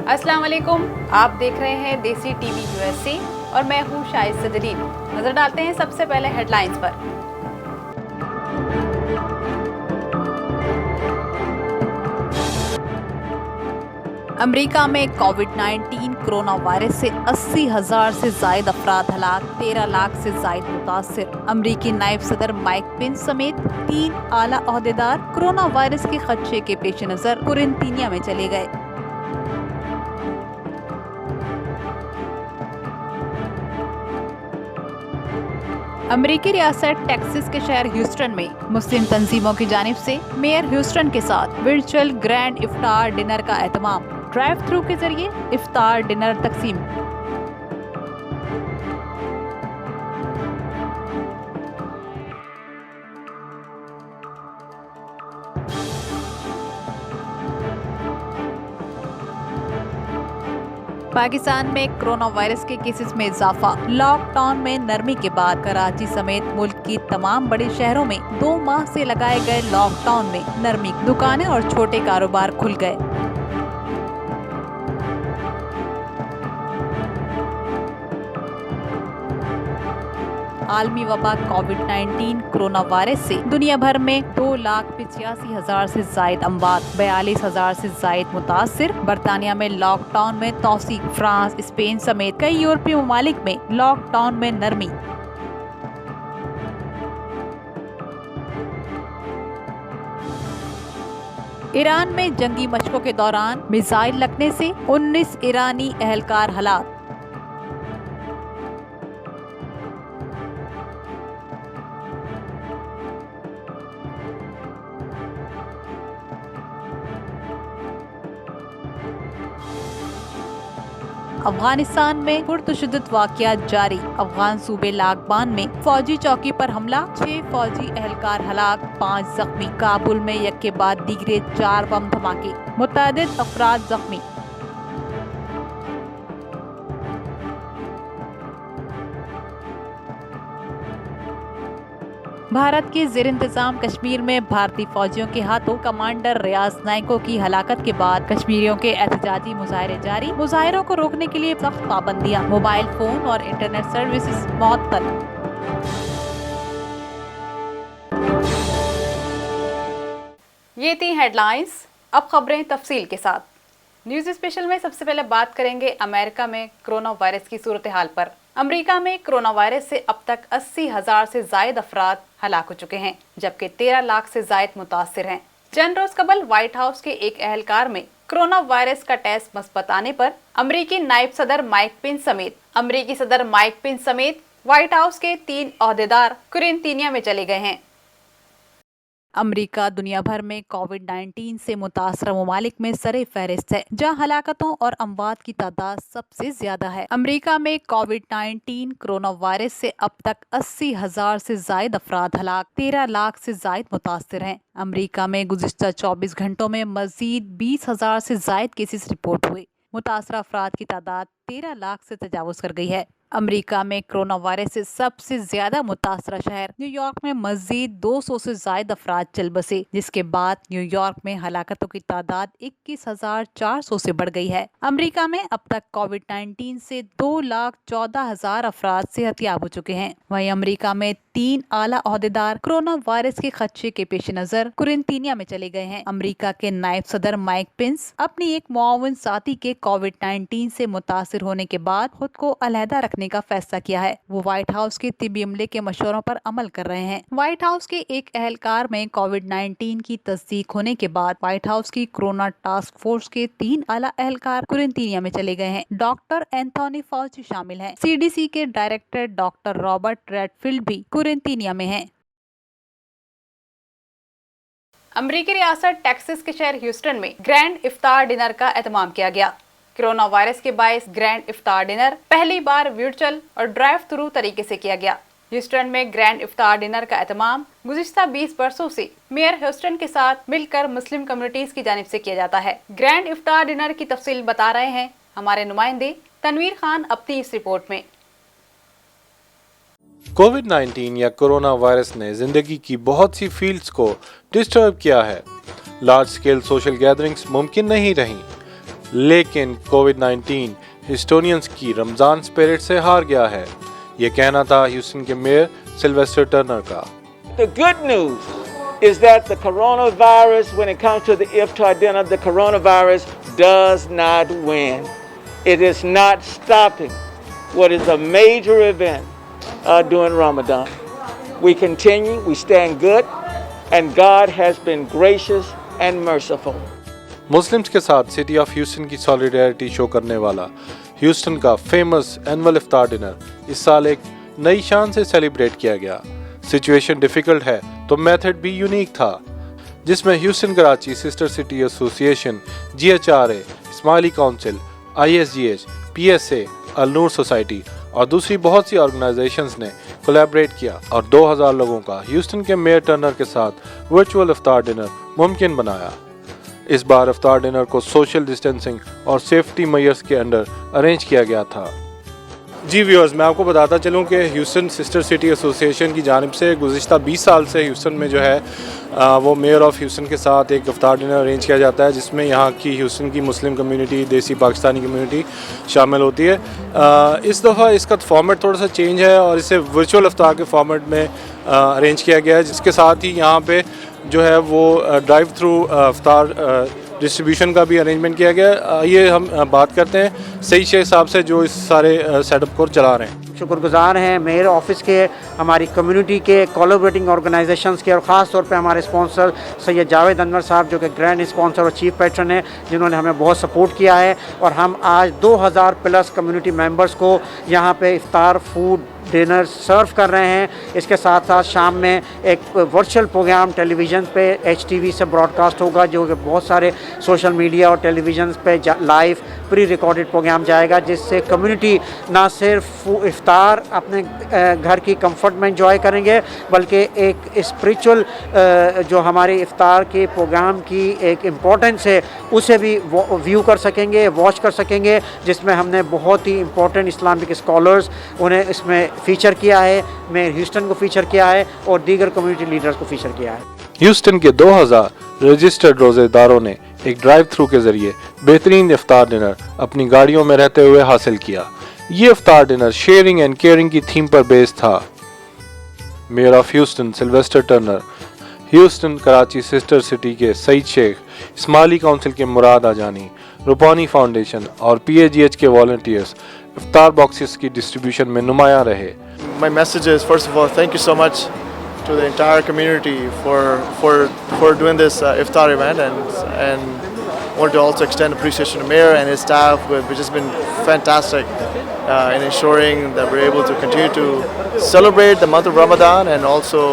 अस्सलाम वालेकुम, आप देख रहे हैं देसी टीवी यूएसए और मैं हूं शाइस्ता जलील। नजर डालते हैं सबसे पहले हेडलाइंस पर। अमेरिका में कोविड-19 कोरोना वायरस से 80,000 से जायद अफराद हलाक, 13 लाख से जायद मुतासिर। अमेरिकी नायब सदर माइक पेंस समेत 3 आला ओहदेदार कोरोना वायरस के खदशे के पेश नजर क्वारंटीनिया में चले गए। अमेरिकी रियासत टेक्सास के शहर ह्यूस्टन में मुस्लिम तंजीमों की जानिब से मेयर ह्यूस्टन के साथ वर्चुअल ग्रैंड इफ्तार डिनर का एहतमाम। ड्राइव थ्रू के जरिए इफ्तार डिनर तकसीम। पाकिस्तान में कोरोना वायरस के केसेस में इजाफा। लॉकडाउन में नरमी के बाद कराची समेत मुल्क की तमाम बड़े शहरों में 2 माह से लगाए गए लॉकडाउन में नरमी, दुकानें और छोटे कारोबार खुल गए। आलमी वबा कोविड-19 कोरोना वायरस से दुनिया भर में 2,85,000 से जायद अमवात, 42,000 से जायद मुतासिर। बरतानिया में लॉकडाउन में तौसी, फ्रांस, स्पेन समेत कई यूरोपीय ममालिक में लॉकडाउन में नरमी। ईरान में जंगी मशकों के दौरान मिसाइल लगने से 19 ईरानी एहलकार हलाक। अफगानिस्तान में पुरतशद्दुद वाक़यात जारी। अफगान सूबे लागबान में फौजी चौकी पर हमला, 6 फौजी एहलकार हलाक, 5 जख्मी। काबुल में एक के बाद दीगरे 4 बम धमाके, मुतअद्दिद अफराद जख्मी। भारत के ज़ेर इंतजाम कश्मीर में भारतीय फौजियों के हाथों कमांडर रियाज नायकों की हलाकत के बाद कश्मीरियों के एहतजाजी मुजाहरे जारी। मुजाहरों को रोकने के लिए सख्त पाबंदियां, मोबाइल फोन और इंटरनेट सर्विसेज मुअत्तल। ये थी हेडलाइंस, अब खबरें तफसील के साथ। न्यूज स्पेशल में सबसे पहले बात करेंगे अमेरिका में कोरोना वायरस की सूरत हाल पर। अमेरिका में कोरोना वायरस से अब तक 80,000 से जायद अफराद हलाक हो चुके हैं, जबकि 13 लाख से जायद मुतासिर हैं। चंद रोज कबल व्हाइट हाउस के एक एहलकार में कोरोना वायरस का टेस्ट मस्बत आने पर अमेरिकी नायब सदर माइक पेंस समेत व्हाइट हाउस के 3 ओहदेदार क्वारंटीनिया में चले गए हैं। अमेरिका दुनिया भर में कोविड-19 से मुतासरा ममालिक में सरे फहरिस्त है, जहां हलाकतों और अमवात की तादाद सबसे ज्यादा है। अमेरिका में कोविड-19 कोरोना वायरस से अब तक 80,000 से जायद अफराद हलाक, 13 लाख से जायद मुतासर हैं। अमेरिका में गुज़िश्ता 24 घंटों में मजीद 20,000 से जायद केसेस रिपोर्ट हुए। मुतासरा अफराद की तादाद 13 लाख से तजावुज कर गई है। अमेरिका में कोरोना वायरस से सबसे ज्यादा मुतासरा शहर न्यूयॉर्क में मजीद 200 से ज्यादा अफराद चल बसे, जिसके बाद न्यूयॉर्क में हलाकतों की तादाद 21,400 से बढ़ गई है। अमेरिका में अब तक कोविड-19 से 2,14,000 अफराद सेहतयाब हो चुके हैं। वहीं अमेरिका में 3 आला ओहदेदार कोरोना वायरस के खदशे के पेश नजर क्वारंटीनिया में चले गए हैं। अमेरिका के नायब सदर माइक पेंस अपनी एक मुआविन साथी के कोविड-19 से मुतासिर होने के बाद खुद को अलहदा रखने का फैसला किया है। वो व्हाइट हाउस के तिब्बी अमले के मशवरों पर अमल कर रहे हैं। व्हाइट हाउस के एक एहलकार में कोविड-19 की तस्दीक होने के बाद व्हाइट हाउस की कोरोना टास्क फोर्स के 3 आला एहलकार क्वारंटीनिया में चले गए हैं। डॉक्टर एंथोनी फाउची शामिल हैं। CDC के डायरेक्टर डॉक्टर रॉबर्ट रेडफील्ड भी क्वारंटीनिया में हैं। अमेरिकी रियासत टेक्सास के शहर ह्यूस्टन में ग्रैंड इफ्तार डिनर का एहतमाम किया गया। कोरोना वायरस के बायस ग्रैंड इफ्तार डिनर पहली बार वर्चुअल और ड्राइव थ्रू तरीके से किया गया। ह्यूस्टन में ग्रैंड इफ्तार डिनर का एहतमाम गुज़िश्ता 20 बरसों से मेयर ह्यूस्टन के साथ मिलकर मुस्लिम कम्युनिटीज की जानिब से किया जाता है। ग्रैंड इफ्तार डिनर की तफसील बता रहे हैं हमारे नुमाइंदे तनवीर खान अपनी इस रिपोर्ट में। कोविड-19 या कोरोना वायरस ने जिंदगी की बहुत सी फील्ड्स को डिस्टर्ब किया है। लार्ज स्केल सोशल गैदरिंग्स मुमकिन नहीं रहीं। लेकिन कोविड-19 ह्यूस्टनियंस की रमजान स्पिरिट से हार गया है, ये कहना था ह्यूस्टन के मेयर सिल्वेस्टर टर्नर का। The good news is that the coronavirus, when it comes to the iftar dinner, the coronavirus does not win. It is not stopping what is a major event during Ramadan. We continue, we stand good, and God has been gracious and merciful. Muslims के साथ city of Houston की solidarity show करने वाला Houston का famous annual इफ्तार dinner इस साल एक नई शान से सेलिब्रेट किया गया। सिचुएशन डिफिकल्ट है तो मेथड भी यूनिक था, जिसमें Houston Karachi sister city association, GHRA, Ismaili council, ISGH, PSA, अल नूर सोसाइटी और दूसरी बहुत सी ऑर्गेनाइजेशंस ने कोलैबोरेट किया और 2000 लोगों का ह्यूस्टन के मेयर टर्नर के साथ वर्चुअल इफ्तार डिनर मुमकिन बनाया। इस बार इफ्तार डिनर को सोशल डिस्टेंसिंग और सेफ्टी मेजर्स के अंडर अरेंज किया गया था। जी व्यूअर्स, मैं आपको बताता चलूं कि ह्यूस्टन सिस्टर सिटी एसोसिएशन की जानिब से गुज़िश्ता 20 साल से ह्यूस्टन में जो है वो मेयर ऑफ ह्यूस्टन के साथ एक इफ्तार डिनर अरेंज किया जाता है, जिसमें यहाँ की ह्यूस्टन की मुस्लिम कम्युनिटी, देसी पाकिस्तानी कम्युनिटी शामिल होती है। इस दफ़ा इसका फॉर्मेट थोड़ा सा चेंज है और इसे वर्चुअल इफ्तार के फॉर्मेट में अरेंज किया गया है, जिसके साथ ही यहाँ पे जो है वो ड्राइव थ्रू इफ्तार डिस्ट्रीब्यूशन का भी अरेंजमेंट किया गया। ये हम बात करते हैं सही शेख साहब से जो इस सारे सेटअप को चला रहे हैं। शुक्रगुजार हैं मेयर ऑफिस के, हमारी कम्युनिटी के, कोलैबोरेटिंग ऑर्गेनाइजेशंस के और ख़ास तौर पे हमारे स्पॉन्सर सैयद जावेद अनवर साहब जो कि ग्रैंड स्पॉन्सर और चीफ पैट्रन हैं, जिन्होंने हमें बहुत सपोर्ट किया है। और हम आज 2000 प्लस कम्युनिटी मेंबर्स को यहाँ पे इफ्तार फूड डिनर सर्व कर रहे हैं। इसके साथ साथ शाम में एक वर्चुअल प्रोग्राम टेलीविज़न पे HTV से ब्रॉडकास्ट होगा, जो कि बहुत सारे सोशल मीडिया और टेलीविज़न पे लाइव प्री रिकॉर्डेड प्रोग्राम जाएगा, जिससे कम्युनिटी ना सिर्फ इफ्तार अपने घर की कंफर्ट में एंजॉय करेंगे, बल्कि एक स्पिरिचुअल जो हमारे इफ्तार के प्रोग्राम की एक इम्पोर्टेंस है उसे भी व्यू कर सकेंगे, वॉच कर सकेंगे, जिसमें हमने बहुत ही इम्पोर्टेंट इस्लामिक स्कॉलर्स उन्हें इसमें फीचर किया है, मेयर ह्यूस्टन को फीचर किया है और दीगर कम्युनिटी लीडर्स को फीचर किया है। ह्यूस्टन के 2000 रजिस्टर्ड रोजेदारों ने एक ड्राइव थ्रू के जरिए बेहतरीन इफ्तार डिनर अपनी गाड़ियों में रहते हुए हासिल किया। ये इफ्तार डिनर शेयरिंग एंड केयरिंग की थीम पर बेस्ड था। Mayor of Houston Sylvester Turner, Houston Karachi sister city के सईद शेख, इस्माइली काउंसिल के मुराद आजानी, रूपानी फाउंडेशन और PAGH के वॉलंटियर्स इफ्तार बॉक्सेस की डिस्ट्रीब्यूशन में नुमायां रहे। My message is, first of all, thank you so much to the entire community for doing this iftar event, and want to also extend appreciation to Mayor and his staff, which has been fantastic in ensuring that we're able to continue to celebrate the month of Ramadan and also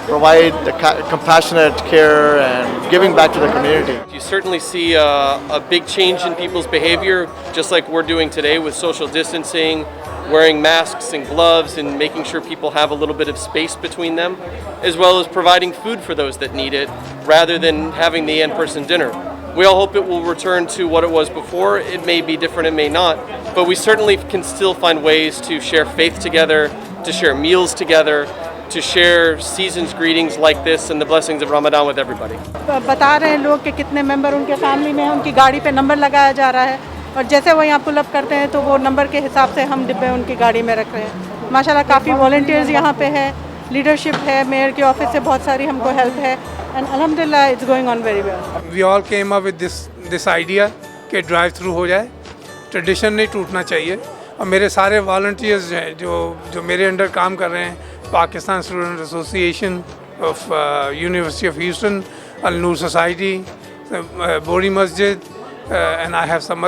provide the compassionate care and giving back to the community. You certainly see a big change in people's behavior, just like we're doing today with social distancing, wearing masks and gloves and making sure people have a little bit of space between them, as well as providing food for those that need it, rather than having the in-person dinner. We all hope it will return to what it was before. It may be different, it may not, but we certainly can still find ways to share faith together, to share meals together, to share season's greetings like this and the blessings of Ramadan with everybody. बता रहे हैं लोग कि कितने member उनके family में हैं, उनकी गाड़ी पे नंबर लगाया जा रहा है और जैसे वो यहाँ पुल अप करते हैं तो वो नंबर के हिसाब से हम डिब्बे उनकी गाड़ी में रख रहे हैं। माशाल्लाह काफ़ी वॉलंटियर्स यहाँ पे है, लीडरशिप है, मेयर के ऑफिस से बहुत सारी हमको हेल्प है एंड अल्हम्दुलिल्लाह it's going on very well. We all came up with this idea कि ड्राइव थ्रू हो जाए, ट्रेडिशन नहीं टूटना चाहिए। और मेरे सारे वॉलंटियर्स हैं जो मेरे अंडर काम कर रहे हैं, Pakistan student association of university of Houston, Al Noor society, Bori Masjid, and I have some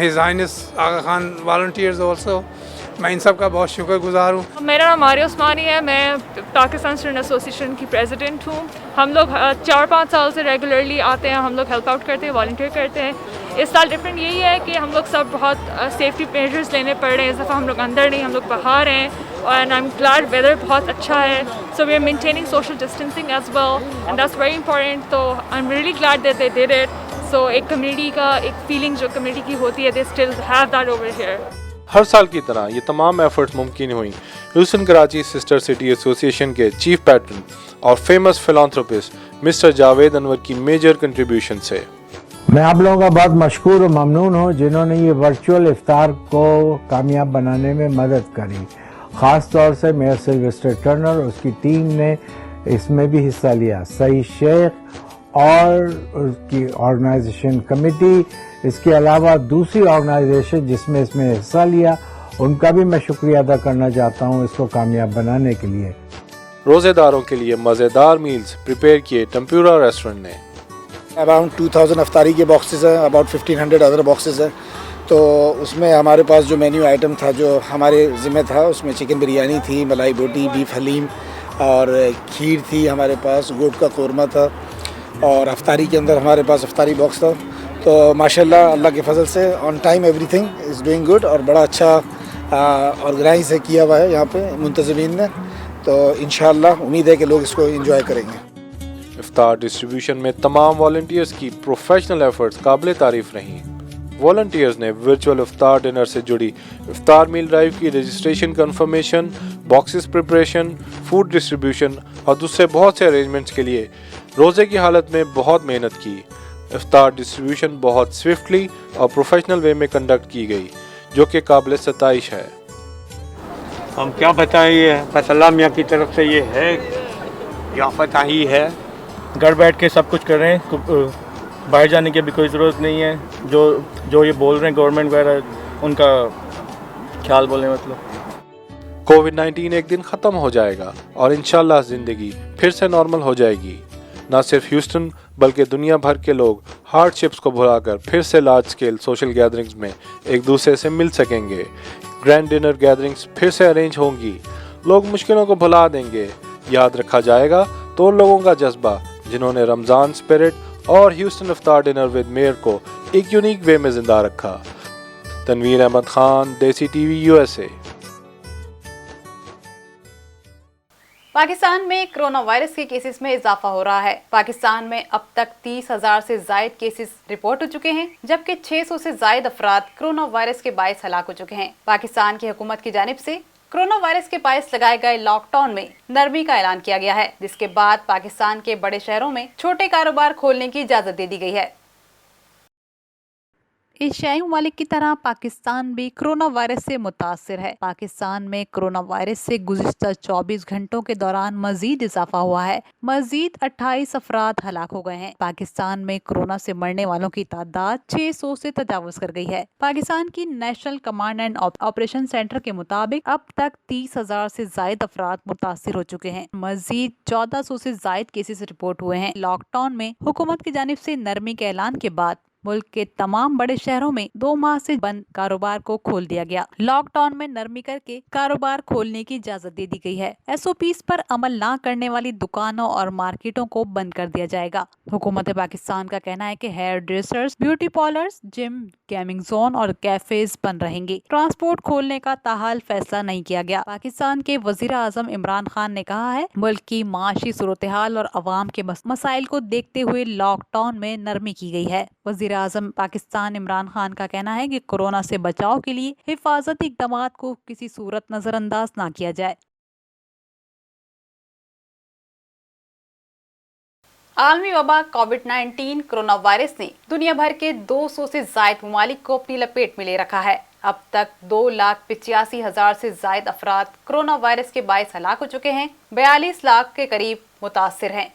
His Highness Aga Khan volunteers also. मैं इन सब का बहुत शुक्रगुजार हूँ। मेरा नाम आर्या उस्मानी है, मैं पाकिस्तान स्टूडेंट एसोसिएशन की प्रेसिडेंट हूँ। हम लोग 4-5 साल से रेगुलरली आते हैं, हम लोग हेल्प आउट करते हैं, वॉलंटियर करते हैं। इस साल डिफरेंट यही है कि हम लोग सब बहुत सेफ्टी मेजर्स लेने पड़ रहे हैं। इस दफ़ा हम लोग अंदर नहीं, हम लोग बाहर हैं and I'm glad weather बहुत अच्छा है, so we are maintaining social distancing as well and that's very important. So I'm really glad that they did it. So एक कम्युनिटी का एक फीलिंग जो कम्युनिटी की होती है, they still have that over here. हर साल की तरह ये तमाम एफर्ट्स मुमकिन हुई Houston Karachi sister city association के चीफ पैट्रन और famous philanthropist mister Javed Anwar की मेजर कंट्रीब्यूशन से। मैं आप लोगों का बहुत मशकूर और ममनून हूँ जिन्होंने ये वर्चुअल इफ्तार को कामयाब बनाने में मदद करी। ख़ास तौर से मेयर सिल्वेस्टर टर्नर और उसकी टीम ने इसमें भी हिस्सा लिया, सईद शेख और उसकी ऑर्गेनाइजेशन कमेटी, इसके अलावा दूसरी ऑर्गेनाइजेशन जिसमें इसमें हिस्सा लिया, उनका भी मैं शुक्रिया अदा करना चाहता हूँ इसको कामयाब बनाने के लिए। रोज़ेदारों के लिए मज़ेदार मील्स प्रिपेयर किए टेम्पुरा रेस्टोरेंट ने। अराउंड 2000 अफ्तारी के बॉक्सेस हैं, अबाउट 1500 अदर बॉक्सेस हैं। तो उसमें हमारे पास जो मेन्यू आइटम था जो हमारे ज़िम्मे था, उसमें चिकन बिरयानी थी, मलाई बोटी, बीफ हलीम और खीर थी, हमारे पास गोट का कौरमा था और अफ्तारी के अंदर हमारे पास अफ्तारी बॉक्स था। तो माशाल्लाह अल्लाह के फजल से on time everything is doing good और बड़ा अच्छा ऑर्गेनाइज है किया हुआ है यहाँ पे मुंतज़मीन ने। तो इंशाअल्लाह उम्मीद है कि लोग इसको एंजॉय करेंगे। इफ्तार डिस्ट्रीब्यूशन में तमाम वॉलंटियर्स की प्रोफेशनल एफर्ट्स काबिल तारीफ रहीं। वॉलंटियर्स ने वर्चुअल इफ्तार डिनर से जुड़ी इफ्तार मील ड्राइव की registration confirmation, boxes preparation, food distribution और दूसरे बहुत से अरेंजमेंट्स के लिए रोज़े की हालत में बहुत मेहनत की। इफ्तार डिस्ट्रीब्यूशन बहुत स्विफ्टली और प्रोफेशनल वे में कंडक्ट की गई, जो कि काबिल सताइश है। हम क्या बताएं, ये बस अल्लाह मियाँ की तरफ से ये है, याफत ही है। घर बैठ के सब कुछ कर रहे हैं, बाहर जाने की भी कोई ज़रूरत नहीं है। जो ये बोल रहे हैं गवर्नमेंट वगैरह, उनका ख्याल बोलें मतलब। कोविड-19 एक दिन ख़त्म हो जाएगा और इंशाल्लाह ज़िंदगी फिर से नॉर्मल हो जाएगी। न सिर्फ ह्यूस्टन बल्कि दुनिया भर के लोग हार्डशिप्स को भुलाकर फिर से लार्ज स्केल सोशल गैदरिंग्स में एक दूसरे से मिल सकेंगे। ग्रैंड डिनर गैदरिंग्स फिर से अरेंज होंगी, लोग मुश्किलों को भुला देंगे। याद रखा जाएगा तो उन लोगों का जज्बा जिन्होंने रमज़ान स्पिरिट और Houston iftar dinner with mayor को एक यूनिक वे में जिंदा रखा। तनवीर अहमद खान, देसी टीवी, यूएसए। पाकिस्तान में कोरोना वायरस के केसेस में इजाफा हो रहा है। पाकिस्तान में अब तक 30,000 से जायद केसेस रिपोर्ट हो चुके हैं, जबकि 600 से जायद अफराद कोरोना वायरस के बायस हलाक हो चुके हैं। पाकिस्तान की हुकूमत की जानिब से कोरोना वायरस के बायस लगाए गए लॉकडाउन में नरमी का ऐलान किया गया है, जिसके बाद पाकिस्तान के बड़े शहरों में छोटे कारोबार खोलने की इजाजत दे दी गई है। एशियाई ममालिक की तरह पाकिस्तान भी कोरोना वायरस से मुतासिर है। पाकिस्तान में कोरोना वायरस से गुज़िश्ता 24 घंटों के दौरान मजीद इजाफा हुआ है। मजीद 28 अफराद हलाक हो गए हैं। पाकिस्तान में कोरोना से मरने वालों की तादाद 600 से तजावुज कर गई है। पाकिस्तान की national command and operation centre के मुताबिक अब तक 30,000 से जायद अफराद मुतासिर हो चुके हैं। मजीद 1400 से जायद केसेस रिपोर्ट हुए हैं। लॉकडाउन में हुकूमत की जानिब से नरमी के ऐलान के बाद मुल्क के तमाम बड़े शहरों में 2 माह से बंद कारोबार को खोल दिया गया। लॉकडाउन में नरमी करके कारोबार खोलने की इजाजत दे दी गई है। SOPs पर अमल ना करने वाली दुकानों और मार्केटों को बंद कर दिया जाएगा। हुकूमत पाकिस्तान का कहना है कि hair dressers, beauty parlours, gym, gaming zone और कैफेज बंद रहेंगे। ट्रांसपोर्ट खोलने का ताहाल फैसला नहीं किया गया। पाकिस्तान के वजीर आजम इमरान खान ने कहा है, मुल्क की माशी सूरत हाल और अवाम के मसाइल को देखते हुए लॉकडाउन में नरमी की गई है। वजीर आजम पाकिस्तान इमरान खान का कहना है कि कोरोना से बचाव के लिए हिफाजती इक़दामात को किसी सूरत नजरअंदाज ना किया जाए। आलमी वबा कोविड-19 कोरोना वायरस ने दुनिया भर के 200 से जायद ममालिक को अपनी लपेट में ले रखा है। अब तक 2,85,000 से जायद अफराद कोरोना वायरस के बायस हलाक हो चुके हैं। 42 लाख के करीब मुतासिर हैं।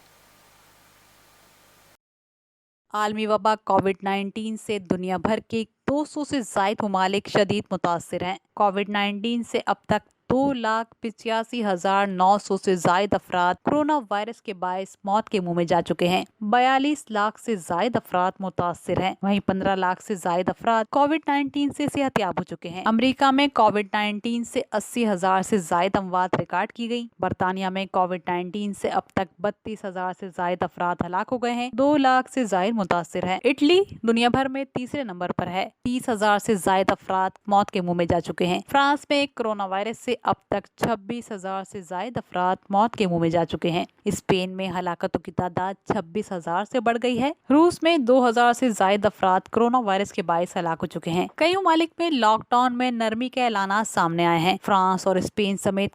आलमी वबा कोविड-19 से दुनिया भर के 200 से जायद ममालिक शदीद मुतासिर हैं। कोविड-19 से अब तक 2,85,900 से जायद अफराद कोरोना वायरस के बायस मौत के मुंह में जा चुके हैं। 42 लाख से जायद अफराद मुतासिर हैं। वहीं 15 लाख से जायद अफराद कोविड-19 से सेहतयाब हो चुके हैं। अमेरिका में कोविड-19 से 80,000 से जायद अमवात रिकॉर्ड की गई। बरतानिया में कोविड-19 से अब तक 32,000 से जायद अफराद हलाक हो गए हैं। 2 लाख से जायद मुतासिर हैं। इटली दुनिया भर में तीसरे नंबर पर है। 30,000 से जायद अफराद मौत के मुंह में जा चुके हैं। फ्रांस में कोरोना वायरस से अब तक 26,000 से ज्यादा अफराद मौत के मुंह में जा चुके हैं। स्पेन में हलाकतों की तादाद 26,000 से बढ़ गई है। रूस में 2,000 से ज्यादा अफराद कोरोना वायरस के बायस हलाक हो चुके हैं। कई ममालिक में लॉकडाउन में नरमी के ऐलानात सामने आए हैं। फ्रांस और स्पेन समेत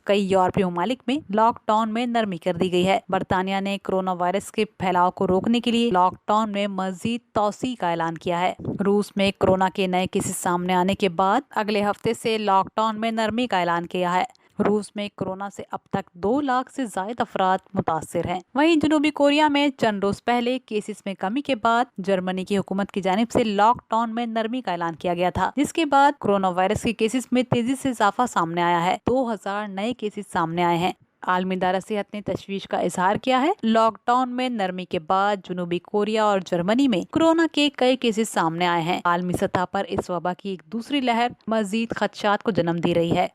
कई यूरोपीय ममालिक में लॉकडाउन में नरमी कर दी गई है। बरतानिया ने कोरोना वायरस के फैलाव को रोकने के लिए लॉकडाउन में मजीद तौसी का ऐलान किया है। रूस में कोरोना के नए केसेस सामने आने के बाद अगले हफ्ते से लॉकडाउन में नरमी का ऐलान किया है। रूस में कोरोना से अब तक 2 लाख से ज्यादा अफराद मुतासिर हैं। वहीं जनूबी कोरिया में चंद रोज पहले केसेस में कमी के बाद जर्मनी की हुकूमत की जानिब से लॉकडाउन में नरमी का ऐलान किया गया था, जिसके बाद कोरोना वायरस के केसेस में तेजी से इजाफा सामने आया है। 2000 नए केसेस सामने आए हैं। आलमी इदारा सेहत ने तशवीश का इजहार किया है। लॉकडाउन में नरमी के बाद जनूबी कोरिया और जर्मनी में कोरोना के कई केसेस सामने आए हैं। आलमी सतह पर इस वबा की एक दूसरी लहर मजीद खदशात को जन्म दे रही है।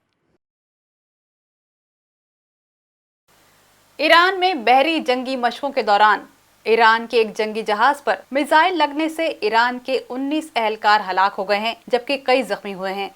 ईरान में बहरी जंगी मशकों के दौरान ईरान के एक जंगी जहाज पर मिसाइल लगने से ईरान के 19 एहलकार हलाक हो गए हैं, जबकि कई जख्मी हुए हैं।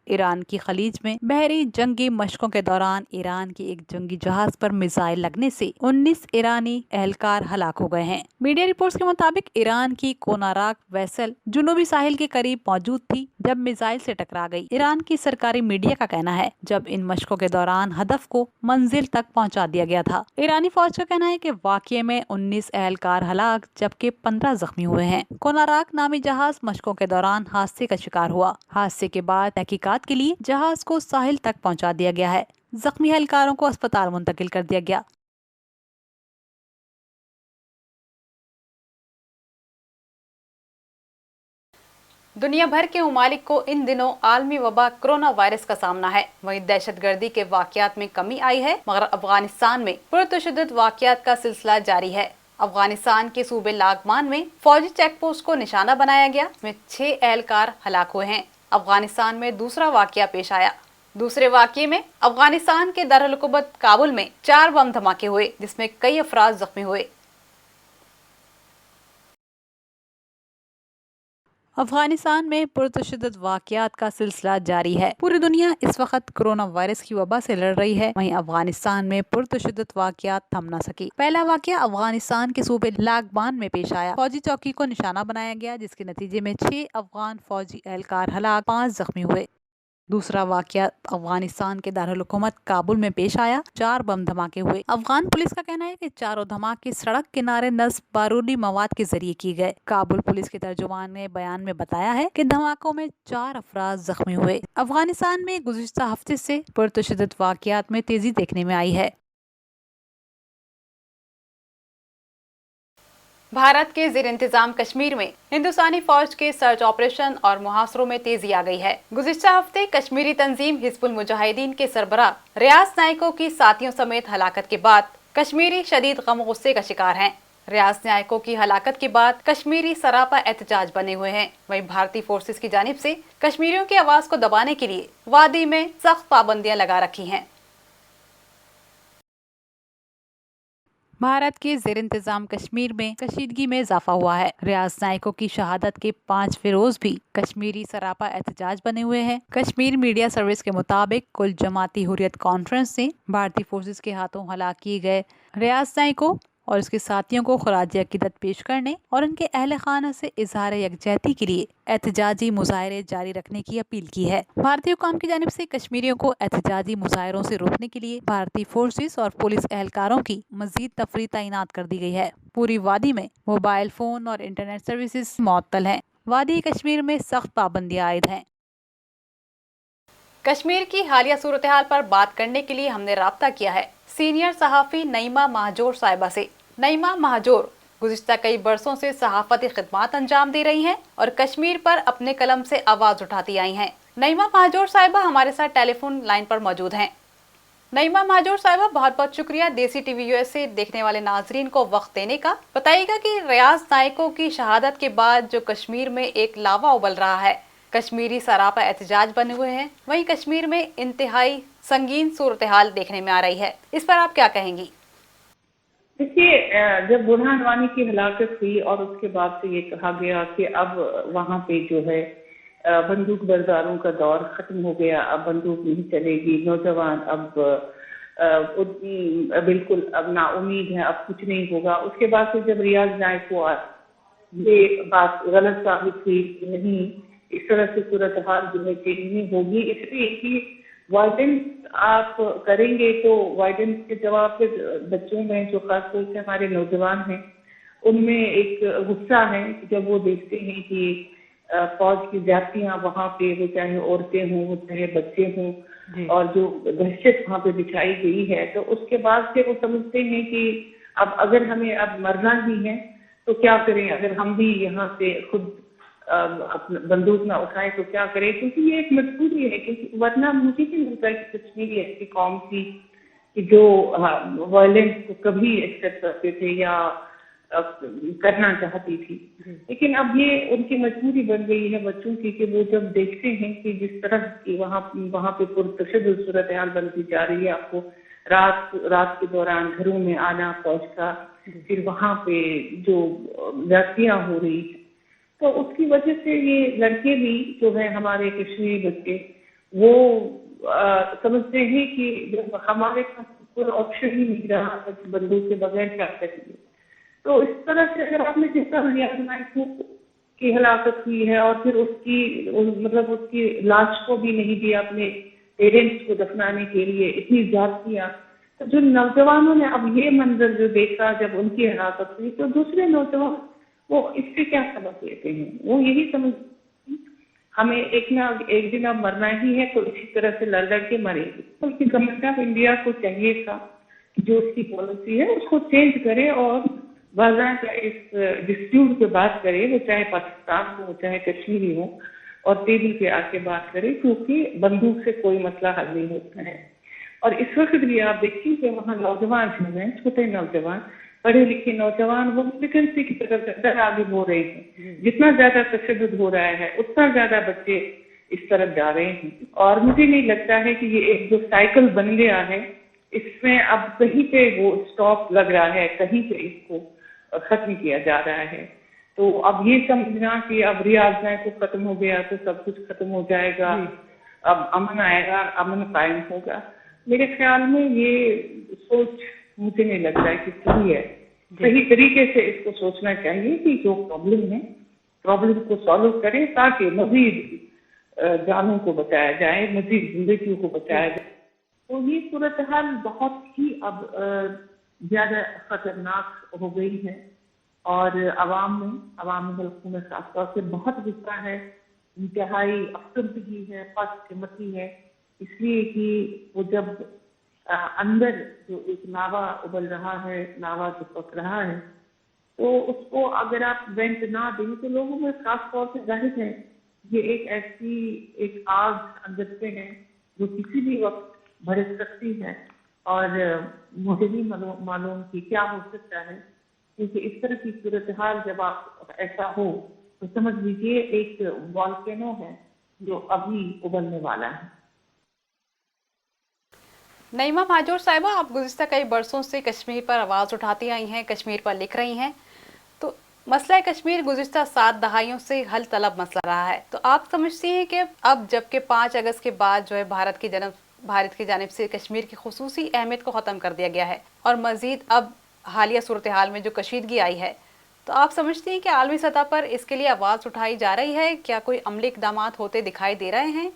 ईरान की खलीज में बहरी जंगी मशकों के दौरान ईरान के एक जंगी जहाज पर मिसाइल लगने से 19 ईरानी एहलकार हलाक हो गए हैं। मीडिया रिपोर्ट्स के मुताबिक ईरान की कोनाराक वेसल जुनूबी साहिल के करीब मौजूद थी जब मिसाइल से टकरा गई। ईरान की सरकारी मीडिया का कहना है जब इन मशकों के दौरान हदफ को मंजिल तक पहुंचा दिया गया था। ईरानी फौज का कहना है कि वाकये में 19 एहलकार हलाक जबकि 15 जख्मी हुए हैं। कोनाराक नामी जहाज मशकों के दौरान हादसे का शिकार हुआ। हादसे के बाद तहकीकात के लिए जहाज को साहिल तक पहुंचा दिया गया है। जख्मी एहलकारों को अस्पताल मुंतकिल कर दिया गया। दुनिया भर के ममालिक को इन दिनों आलमी वबा कोरोना वायरस का सामना है। वहीं दहशतगर्दी के वाकयात में कमी आई है, मगर अफगानिस्तान में पुरतशद्दुद वाकयात का सिलसिला जारी है। अफगानिस्तान के सूबे लागमान में फौजी चेक पोस्ट को निशाना बनाया गया, जिसमें 6 एहलकार हलाक हुए हैं। अफगानिस्तान में दूसरा वाकया पेश आया। दूसरे वाकये में अफगानिस्तान के दारुल हुकूमत काबुल में 4 बम धमाके हुए, जिसमें कई अफराद जख्मी हुए। अफगानिस्तान में पुरतशद्दुद वाकयात का सिलसिला जारी है। पूरी दुनिया इस वक्त कोरोना वायरस की वबा से लड़ रही है। वहीं अफगानिस्तान में पुरतशद्दुद वाकयात थम न सकी। पहला वाकया अफगानिस्तान के सूबे लागमान में पेश आया। फौजी चौकी को निशाना बनाया गया, जिसके नतीजे में 6 अफगान फौजी एहलकार हलाक, 5 जख्मी हुए। दूसरा वाकया अफगानिस्तान के दारुल हुकूमत काबुल में पेश आया। 4 बम धमाके हुए। अफगान पुलिस का कहना है कि चारों धमाके सड़क किनारे नस्ब बारूदी मवाद के जरिए किए गए। काबुल पुलिस के तर्जुमान ने बयान में बताया है कि धमाकों में 4 अफराद जख्मी हुए। अफगानिस्तान में गुज़िश्ता हफ्ते से पुरतशद्दुद वाकयात में तेजी देखने में आई है। भारत के ज़ेर इंतजाम कश्मीर में हिंदुस्तानी फौज के सर्च ऑपरेशन और मुहासरों में तेजी आ गई है। गुज़िश्ता हफ्ते कश्मीरी तंजीम हिज़्बुल मुजाहिदीन के सरबराह रियाज नायकों की साथियों समेत हलाकत के बाद कश्मीरी शदीद गम गुस्से का शिकार हैं। रियाज नायकों की हलाकत के बाद कश्मीरी सरापा एहतजाज बने हुए हैं। वहीं भारतीय फोर्सेस की जानिब से कश्मीरियों की आवाज़ को दबाने के लिए वादी में सख्त पाबंदियां लगा रखी हैं। भारत के ज़ेर इंतजाम कश्मीर में कशीदगी में इजाफा हुआ है। रियाज नायकों की शहादत के 5 फिरोज भी कश्मीरी सरापा एहतजाज बने हुए हैं। कश्मीर मीडिया सर्विस के मुताबिक कुल जमाती हुर्रियत कॉन्फ्रेंस ने भारतीय फोर्सेस के हाथों हलाक किए गए रियाज नायकों और उसके साथियों को खराज अकीदत पेश करने और उनके अहले खाना से इजहार यकजहती के लिए एहतजाजी मुजाहरे जारी रखने की अपील की है। भारतीय हुकाम की जानिब से कश्मीरियों को एहतजाजी मुजाहरों से रोकने के लिए भारतीय फोर्सेस और पुलिस एहलकारों की मजीद तफरीह तैनात कर दी गई है। पूरी वादी में मोबाइल फोन और इंटरनेट सर्विसेज मुअत्तल हैं। वादी कश्मीर में सख्त पाबंदियां आयद हैं। कश्मीर की हालिया सूरत हाल पर बात करने के लिए हमने राब्ता किया है सीनियर सहाफ़ी नईमा महाजोर साहिबा से। नईमा महाजोर गुज़िश्ता कई बरसों से सहाफ़ती खिदमात अंजाम दे रही हैं और कश्मीर पर अपने कलम से आवाज़ उठाती आई हैं। नईमा महाजोर साहिबा हमारे साथ टेलीफोन लाइन पर मौजूद हैं। नईमा महाजोर साहिबा, बहुत बहुत शुक्रिया देसी टीवी यूएस से देखने वाले नाजरीन को वक्त देने का। बताइएगा कि रियाज नायकों की शहादत के बाद जो कश्मीर में एक लावा उबल रहा है, कश्मीरी सरापा एहतजाज बने हुए हैं, वहीं कश्मीर में इंतहाई संगीन सूरत हाल देखने में आ रही है, इस पर आप क्या कहेंगी? देखिए, जब बुरहान वानी की हलाकत हुई और उसके बाद से ये कहा गया कि अब वहाँ पे जो है बंदूक बरदारों का दौर खत्म हो गया, अब बंदूक नहीं चलेगी, नौजवान अब बिल्कुल अब नाउम्मीद है, अब कुछ नहीं होगा। उसके बाद से जब रियाज नाइक हुआ, ये बात गलत साबित हुई कि नहीं, इस तरह से सूरत हाल जो है चेंज नहीं होगी, इसलिए कि वायलेंस आप करेंगे तो वायलेंस के जवाब पे बच्चों में, जो खासतौर से हमारे नौजवान हैं, उनमें एक गुस्सा है कि जब वो देखते हैं कि फौज की ज्यादतियां वहाँ पे, वो चाहे औरतें हों, वो चाहे बच्चे हों, और जो दहशत वहाँ पे बिछाई गई है, तो उसके बाद से वो समझते हैं कि अब अगर हमें अब मरना ही है तो क्या करें, अगर हम भी यहाँ से खुद बंदूक ना उठाए तो क्या करें, क्योंकि ये एक मजबूरी है। क्योंकि वरना मुझे नहीं लगता कि कश्मीरी ऐसी कौम थी कि जो वायलेंस को कभी एक्सेप्ट करते थे या करना चाहती थी, लेकिन अब ये उनकी मजबूरी बन गई है बच्चों की, कि वो जब देखते हैं कि जिस तरह की वहाँ पे पुरतशद्दुद सूरत हाल बनती जा रही है, आपको रात के दौरान घरों में आना फौज का, फिर वहाँ पे जो ज्यादतियां हो रही है, तो उसकी वजह से ये लड़के भी जो है हमारे कश्मीरी बच्चे, वो समझते हैं कि जब हमारे पास कोई ऑप्शन ही नहीं रहा है बंदूक के बगैर क्या करेंगे। तो इस तरह से अगर आपने जिस तरह रियाज नाइक की हलाकत हुई है और फिर उसकी लाश को भी नहीं दिया अपने पेरेंट्स को दफनाने के लिए, इतनी ज्यादतियां, तो जो नौजवानों ने अब ये मंजर जो देखा जब उनकी हलाकत हुई, तो दूसरे नौजवान वो इससे क्या सबक लेते हैं, वो यही समझ हमें एक दिन अब मरना ही है, तो इसी तरह से लड़ के मरेंगे। बल्कि गवर्नमेंट ऑफ इंडिया को चाहिए था कि जो उसकी पॉलिसी है उसको चेंज करे और बाकायदा इस डिस्प्यूट पे बात करे, वो चाहे पाकिस्तान हो चाहे कश्मीरी हो, और टेबल पे आके बात करे, क्योंकि बंदूक से कोई मसला हल नहीं होता है। और इस वक्त भी आप देखिए कि वहाँ नौजवान जो हैं, छोटे नौजवान, पढ़े लिखे नौजवान, वो मिलिटेंसी की तरफ आगे हो रहे हैं। जितना ज्यादा तशद्दुद हो रहा है उतना ज्यादा बच्चे इस तरफ जा रहे हैं, और मुझे नहीं लगता है कि ये एक जो साइकिल बन गया है, इसमें अब कहीं पे वो स्टॉप लग रहा है, कहीं पे इसको खत्म किया जा रहा है। तो अब ये समझना कि अब रियाज नाइक को खत्म हो गया तो सब कुछ खत्म हो जाएगा, अब अमन आएगा, अमन कायम होगा, मेरे ख्याल में ये सोच मुझे नहीं लगता है कि सही है। सही तरीके से इसको सोचना चाहिए कि जो प्रॉब्लम है, प्रॉब्लम को सॉल्व करें ताकि मजीद जानों को बचाया जाए, मजीद जिंदगियों को बचाया जाए। तो ये सूरत हाल बहुत ही अब ज्यादा खतरनाक हो गई है, और अवामी हल्कों में खासतौर से बहुत गुस्सा है, इंतहाई अफसरदगी है, पदचिमती है, इसलिए कि वो जब अंदर जो एक लावा उबल रहा है, लावा जो पक रहा है, तो उसको अगर आप वेंट ना दें तो लोगों में खास तौर से जाहिर है ये एक ऐसी एक आग अंदर से है जो किसी भी वक्त भड़क सकती है, और मुझे नहीं मालूम कि क्या हो सकता है, क्योंकि इस तरह की सूरत हाल जब आप ऐसा हो तो समझ लीजिए एक वॉल्केनो है जो अभी उबलने वाला है। नईमा माजूर साहिबा, आप गुज़िश्ता कई बरसों से कश्मीर पर आवाज़ उठाती आई हैं, कश्मीर पर लिख रही हैं, तो मसला कश्मीर गुज़िश्ता 7 दहाइयों से हल तलब मसला रहा है, तो आप समझती हैं कि अब जबकि 5 अगस्त के बाद जो है भारत की जानिब से कश्मीर की खुसूसी अहमियत को ख़त्म कर दिया गया है, और मज़ीद अब हालिया सूरत हाल में जो कशीदगी आई है, तो आप समझती हैं कि आलमी सतह पर इसके लिए आवाज़ उठाई जा रही है, क्या कोई अमली इक़दाम होते दिखाई दे रहे हैं?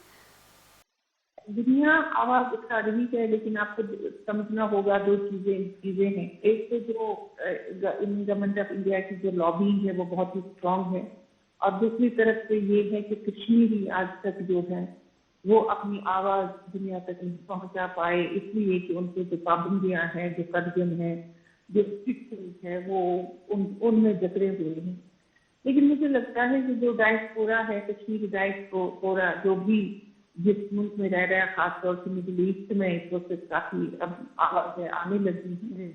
दुनिया आवाज उठा रही है, लेकिन आपको समझना होगा दो चीजें हैं। एक तो जो गवर्नमेंट ऑफ इंडिया की जो लॉबिंग है वो बहुत ही स्ट्रांग है, और दूसरी तरफ से ये है कि कश्मीरी आज तक जो है वो अपनी आवाज दुनिया तक नहीं पहुंचा पाए, इसलिए कि उनके जो पाबंदियां हैं, जो कदम है, जो स्ट्रिक्शंस है, वो उनमें जकड़े हुए हैं। लेकिन मुझे लगता है कि जो डायस्पोरा है, कश्मीरी डायस्पोरा जो भी जिस मुल्क में रह रहा है, खासतौर से मिडिल ईस्ट में इस वक्त काफी अब आवाज़ें आने लगी हैं,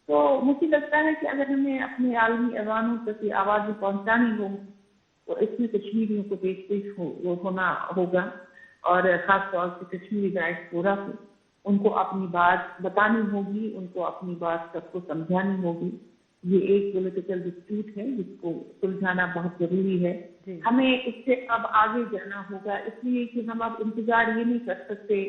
तो मुझे लगता है कि अगर हमें अपने आलमी अवानों तक ये आवाज़ें पहुंचानी हो तो इसमें कश्मीरियों को पेश होना होगा, और खासतौर से कश्मीरी डायस्पोरा को उनको अपनी बात बतानी होगी, उनको अपनी बात सबको समझानी होगी, ये एक पॉलिटिकल डिस्प्यूट है जिसको सुलझाना बहुत जरूरी है। हमें इससे अब आगे जाना होगा, इसलिए कि हम अब इंतजार ये नहीं कर सकते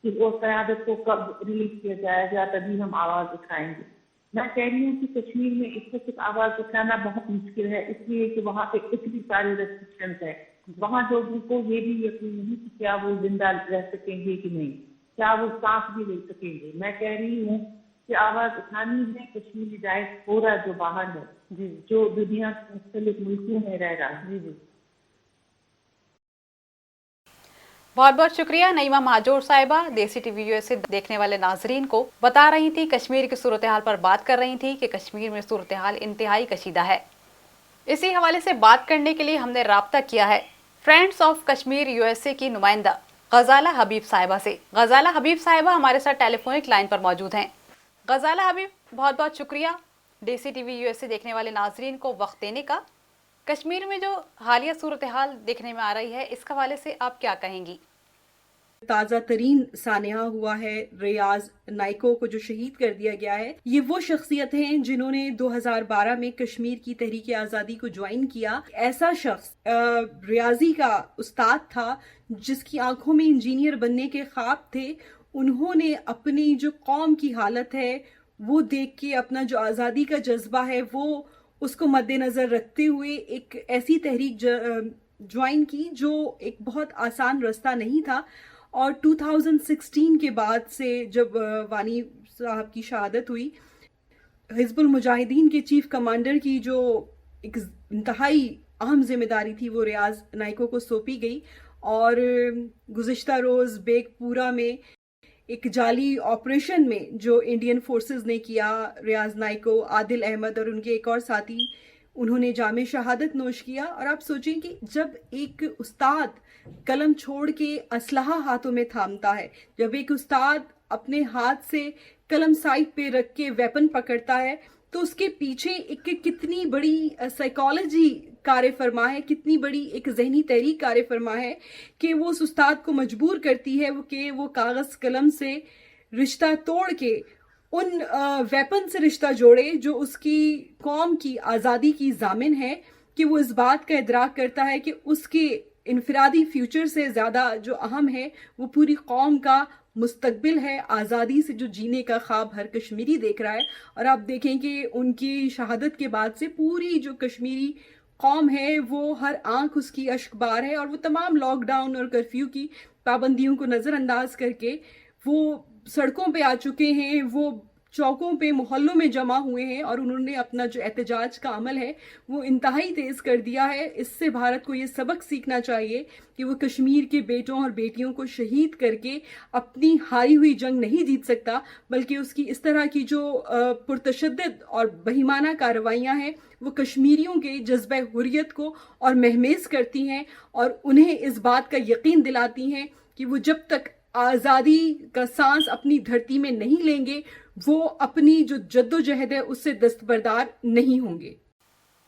कि वो क़यादत को कब रिलीज किया जाएगा तभी हम आवाज़ उठाएंगे। मैं कह रही हूँ कि कश्मीर में इस वक्त आवाज़ उठाना बहुत मुश्किल है, इसलिए कि वहाँ पे इतनी सारी रेस्ट्रिक्शंस है। वहाँ लोगों को ये भी यकीन नहीं कि क्या वो जिंदा रह सकेंगे कि नहीं, क्या वो सांस भी ले सकेंगे। मैं कह रही हूँ कि आवाज़ उठानी है। कश्मीरी डायस्पोरा जो बाहर है, जो दुनिया के मुख्तलिफ मुल्कों में रह रहा है। बहुत बहुत शुक्रिया नईमा माजोर साहिबा। देसी टीवी यूएसए देखने वाले नाजरीन को बता रही थी, कश्मीर की सूरत हाल पर बात कर रही थी कि कश्मीर में सूरत हाल इंतहाई कशीदा है। इसी हवाले से बात करने के लिए हमने राब्ता किया है फ्रेंड्स ऑफ कश्मीर यूएसए की नुमाइंदा गजाला हबीब साहिबा से। गजाला हबीब साहिबा हमारे साथ टेलीफोनिक लाइन पर मौजूद हैं। गजाला हबीब, बहुत बहुत शुक्रिया देसी टीवी यूएसए देखने वाले नाजरीन को वक्त देने का। कश्मीर में जो हालिया सूरत हाल देखने में आ रही है, इस हवाले से आप क्या कहेंगी? ताज़ा तरीन सानिया हुआ है, रियाज नाइको को जो शहीद कर दिया गया है, ये वो शख्सियत हैं जिन्होंने 2012 में कश्मीर की तहरीक आज़ादी को ज्वाइन किया। ऐसा शख्स रियाजी का उस्ताद था जिसकी आंखों में इंजीनियर बनने के ख्वाब थे। उन्होंने अपनी जो कौम की हालत है वो देख के अपना जो आज़ादी का जज्बा है वो उसको मद्देनज़र रखते हुए एक ऐसी तहरीक ज्वाइन की जो एक बहुत आसान रास्ता नहीं था। और 2016 के बाद से जब वानी साहब की शहादत हुई, हिज़्बुल मुजाहिदीन के चीफ कमांडर की जो एक इंतहाई अहम जिम्मेदारी थी वो रियाज नाइको को सौंपी गई। और गुज़िश्ता रोज़ बेगपुरा में एक जाली ऑपरेशन में जो इंडियन फोर्सेस ने किया, रियाज नाइको, आदिल अहमद और उनके एक और साथी, उन्होंने जामे शहादत नोश किया। और आप सोचें कि जब एक उस्ताद कलम छोड़ के असलहा हाथों में थामता है, जब एक उस्ताद अपने हाथ से कलम साइड पे रख के वेपन पकड़ता है, तो उसके पीछे एक कितनी बड़ी साइकोलॉजी कार्य फरमा है, कितनी बड़ी एक जहनी तहरीक कार्य फरमा है कि वो उस उस्ताद को मजबूर करती है कि वो कागज़ कलम से रिश्ता तोड़ के उन वेपन से रिश्ता जोड़े जो उसकी कौम की आज़ादी की जामिन है, कि वो इस बात का इदराक करता है कि उसके इनफरादी फ्यूचर से ज़्यादा जो अहम है वो पूरी कौम का मुस्तकबिल है, आज़ादी से जो जीने का ख्वाब हर कश्मीरी देख रहा है। और आप देखें कि उनकी शहादत के बाद से पूरी जो कश्मीरी कौम है वो हर आंख उसकी अश्कबार है, और वो तमाम लॉकडाउन और कर्फ्यू की पाबंदियों को नज़रअंदाज करके वो सड़कों पे आ चुके हैं, वो चौकों पे मोहल्लों में जमा हुए हैं, और उन्होंने अपना जो एहतजाज का अमल है वो इंतहाई तेज़ कर दिया है। इससे भारत को ये सबक सीखना चाहिए कि वो कश्मीर के बेटों और बेटियों को शहीद करके अपनी हारी हुई जंग नहीं जीत सकता, बल्कि उसकी इस तरह की जो पुरतशद्दद और बहिमाना कार्रवाइयाँ हैं वो कश्मीरियों के जज्बे हुर्रियत को और महमेज करती हैं, और उन्हें इस बात का यकीन दिलाती हैं कि वो जब तक आज़ादी का सांस अपनी धरती में नहीं लेंगे वो अपनी जो जद्दोजहद है उससे दस्तबरदार नहीं होंगे।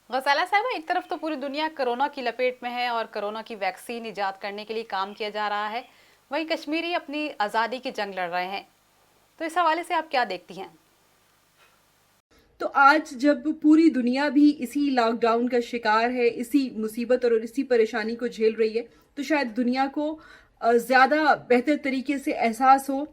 गजाला साहिबा, एक तरफ तो पूरी दुनिया कोरोना की लपेट में है और कोरोना की वैक्सीन इजाद करने के लिए काम किया जा रहा है, वहीं कश्मीरी अपनी आज़ादी की जंग लड़ रहे हैं, तो इस हवाले से आप क्या देखती हैं? तो आज जब पूरी दुनिया भी इसी लॉकडाउन का शिकार है, इसी मुसीबत और इसी परेशानी को झेल रही है, तो शायद दुनिया को ज़्यादा बेहतर तरीके से एहसास हो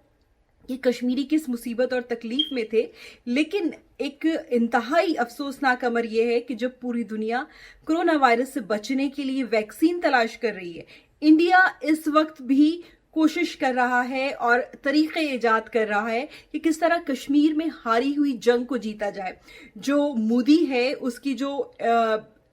कि कश्मीरी किस मुसीबत और तकलीफ में थे। लेकिन एक इंतहाई अफसोसनाक अमर यह है कि जब पूरी दुनिया कोरोना वायरस से बचने के लिए वैक्सीन तलाश कर रही है, इंडिया इस वक्त भी कोशिश कर रहा है और तरीक़े ईजाद कर रहा है कि किस तरह कश्मीर में हारी हुई जंग को जीता जाए। जो मोदी है उसकी जो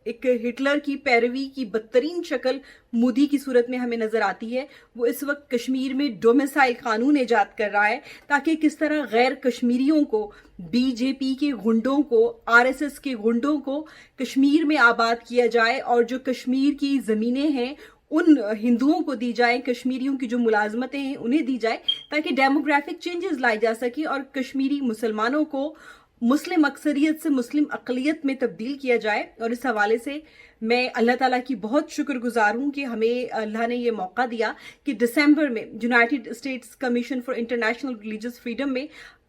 एक हिटलर की पैरवी की बदतरीन शक्ल मोदी की सूरत में हमें नजर आती है, वो इस वक्त कश्मीर में डोमिसाइल कानून ईजाद कर रहा है ताकि किस तरह गैर कश्मीरियों को, बीजेपी के गुंडों को, आरएसएस के गुंडों को कश्मीर में आबाद किया जाए, और जो कश्मीर की ज़मीनें हैं उन हिंदुओं को दी जाए, कश्मीरियों की जो मुलाजमतें हैं उन्हें दी जाए, ताकि डेमोग्राफिक चेंजेस लाए जा सके और कश्मीरी मुसलमानों को मुस्लिम अक्सरियत से मुस्लिम अक़लियत में तब्दील किया जाए। और इस हवाले से मैं अल्लाह ताला की बहुत शुक्रगुजार हूँ कि हमें अल्लाह ने ये मौका दिया कि दिसंबर में United states commission for international religious freedom में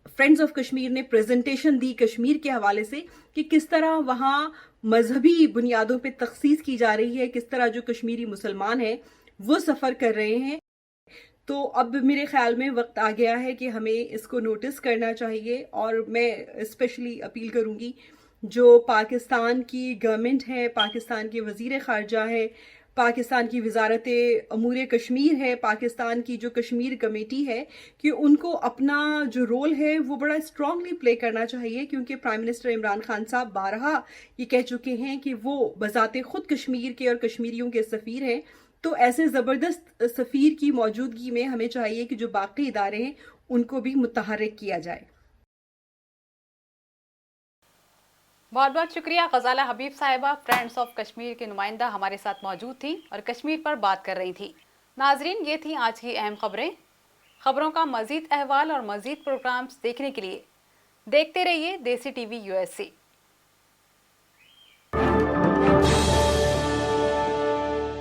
फ्रेंड्स ऑफ कश्मीर ने प्रेजेंटेशन दी कश्मीर के हवाले से कि किस तरह वहाँ मजहबी बुनियादों पे तखसीस की जा रही है, किस तरह जो कश्मीरी मुसलमान हैं वो सफ़र कर रहे हैं। तो अब मेरे ख्याल में वक्त आ गया है कि हमें इसको नोटिस करना चाहिए, और मैं स्पेशली अपील करूँगी जो पाकिस्तान की गवर्नमेंट है, पाकिस्तान के वज़ीर ख़ारजा है, पाकिस्तान की वज़ारत अमूर कश्मीर है, पाकिस्तान की जो कश्मीर कमेटी है, कि उनको अपना जो रोल है वो बड़ा स्ट्रांगली प्ले करना चाहिए, क्योंकि प्राइम मिनिस्टर इमरान खान साहब बारहा ये कह चुके हैं कि वो बज़ाते ख़ुद कश्मीर के और कश्मीरियों के सफ़ीर हैं। तो ऐसे ज़बरदस्त सफ़ीर की मौजूदगी में हमें चाहिए कि जो बाकी इदारे हैं उनको भी मुतहर्रिक किया जाए। बहुत बहुत शुक्रिया ग़ज़ाला हबीब साहिबा, फ्रेंड्स ऑफ कश्मीर के नुमाइंदा हमारे साथ मौजूद थी और कश्मीर पर बात कर रही थी। नाजरीन, ये थी आज की अहम खबरें। खबरों का मज़ीद अहवाल और मज़ीद प्रोग्राम्स देखने के लिए देखते रहिए देसी टीवी USA।